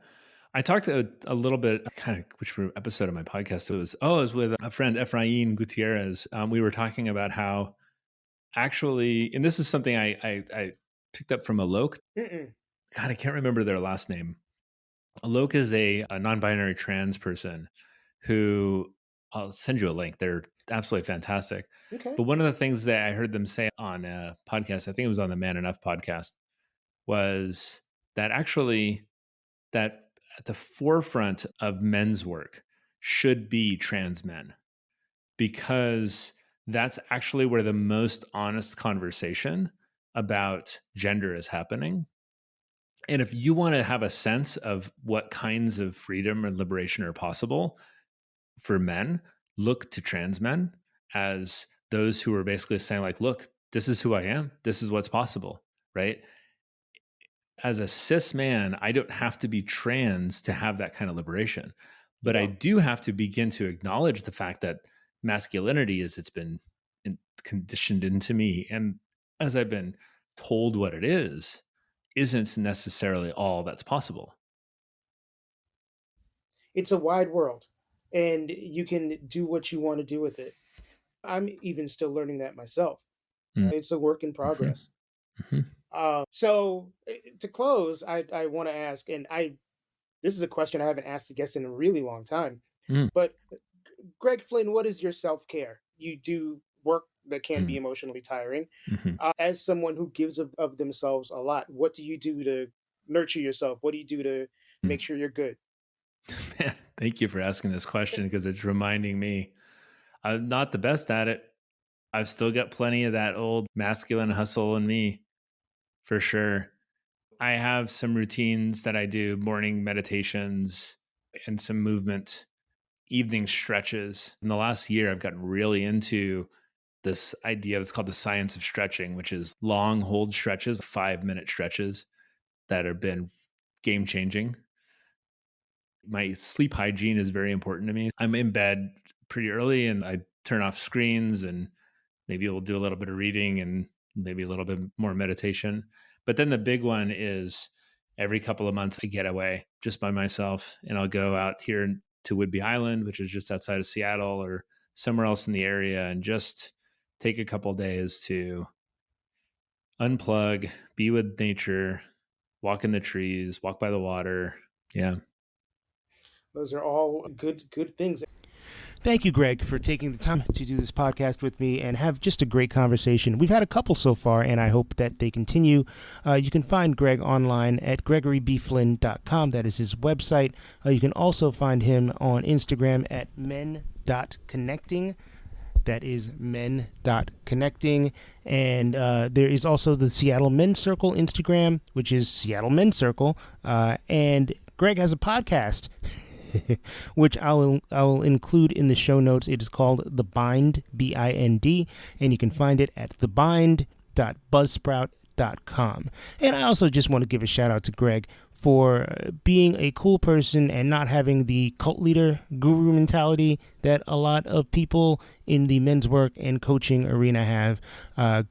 Speaker 2: I talked a little bit, kind of, which episode of my podcast it was with a friend, Efrain Gutierrez. We were talking about how actually, and this is something I picked up from Alok. God, I can't remember their last name. Alok is a non-binary trans person who, I'll send you a link. They're absolutely fantastic.
Speaker 1: Okay.
Speaker 2: But one of the things that I heard them say on a podcast, I think it was on the Man Enough podcast, was that actually that at the forefront of men's work should be trans men, because that's actually where the most honest conversation about gender is happening. And if you want to have a sense of what kinds of freedom and liberation are possible for men, look to trans men as those who are basically saying like, look, this is who I am. This is what's possible, right? As a cis man, I don't have to be trans to have that kind of liberation. But I do have to begin to acknowledge the fact that masculinity, as it's been conditioned into me, and as I've been told what it is isn't necessarily all that's possible.
Speaker 1: It's a wide world, and you can do what you want to do with it. I'm even still learning that myself. It's a work in
Speaker 2: Mm-hmm.
Speaker 1: progress.
Speaker 2: Mm-hmm.
Speaker 1: So to close, I want to ask, and this is a question I haven't asked a guest in a really long time,
Speaker 2: Mm-hmm.
Speaker 1: but Greg Flynn, what is your self care? You do work that can be
Speaker 2: Mm-hmm.
Speaker 1: emotionally tiring.
Speaker 2: Mm-hmm.
Speaker 1: As someone who gives of themselves a lot, what do you do to nurture yourself? What do you do to make sure you're good?
Speaker 2: Thank you for asking this question because it's reminding me I'm not the best at it. I've still got plenty of that old masculine hustle in me for sure. I have some routines that I do, morning meditations and some movement, evening stretches. In the last year, I've gotten really into this idea that's called the science of stretching, which is long hold stretches, 5-minute stretches that have been game changing. My sleep hygiene is very important to me. I'm in bed pretty early and I turn off screens and maybe we'll do a little bit of reading and maybe a little bit more meditation. But then the big one is every couple of months I get away just by myself and I'll go out here to Whidbey Island, which is just outside of Seattle or somewhere else in the area and just take a couple of days to unplug, be with nature, walk in the trees, walk by the water. Yeah.
Speaker 1: Those are all good things. Thank you, Greg, for taking the time to do this podcast with me and have just a great conversation. We've had a couple so far, and I hope that they continue. You can find Greg online at gregorybflynn.com. That is his website. You can also find him on Instagram at men.connecting. That is men.connecting. And there is also the Seattle Men's Circle Instagram, which is Seattle Men's Circle. And Greg has a podcast. Which I will include in the show notes. It is called The Bind, B-I-N-D, and you can find it at thebind.buzzsprout.com. And I also just want to give a shout out to Greg for being a cool person and not having the cult leader guru mentality that a lot of people in the men's work and coaching arena have.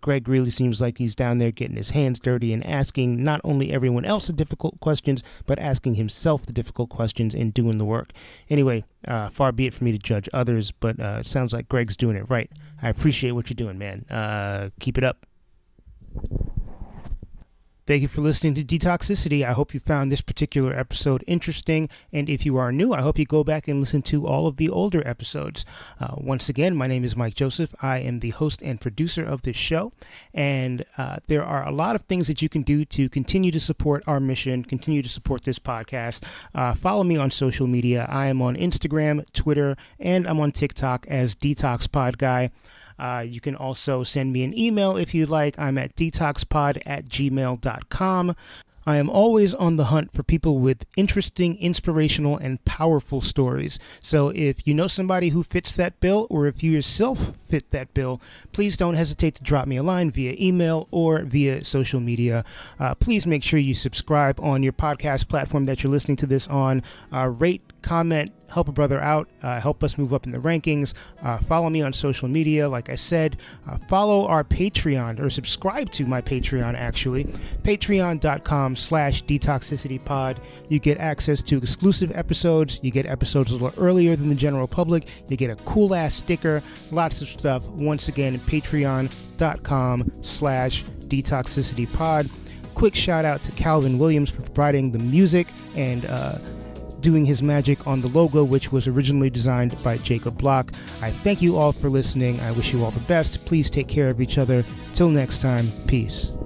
Speaker 1: Greg really seems like he's down there getting his hands dirty and asking not only everyone else the difficult questions, but asking himself the difficult questions and doing the work. Anyway, far be it for me to judge others, but it sounds like Greg's doing it right. I appreciate what you're doing, man. Keep it up. Thank you for listening to Detoxicity. I hope you found this particular episode interesting. And if you are new, I hope you go back and listen to all of the older episodes. Once again, my name is Mike Joseph. I am the host and producer of this show. And there are a lot of things that you can do to continue to support our mission, continue to support this podcast. Follow me on social media. I am on Instagram, Twitter, and I'm on TikTok as DetoxPod Guy. You can also send me an email if you'd like. I'm at detoxpod@gmail.com. I am always on the hunt for people with interesting, inspirational, and powerful stories. So if you know somebody who fits that bill, or if you yourself fit that bill, please don't hesitate to drop me a line via email or via social media. Please make sure you subscribe on your podcast platform that you're listening to this on. Rate, comment, help a brother out, help us move up in the rankings. Follow me on social media. Like I said, follow our Patreon, or subscribe to my Patreon, actually. Patreon.com/detoxicitypod. You get access to exclusive episodes. You get episodes a little earlier than the general public. You get a cool ass sticker, lots of stuff. Once again, patreon.com/detoxicitypod. Quick shout out to Calvin Williams for providing the music and doing his magic on the logo, which was originally designed by Jacob Block. I thank you all for listening. I wish you all the best. Please take care of each other. Till next time, peace.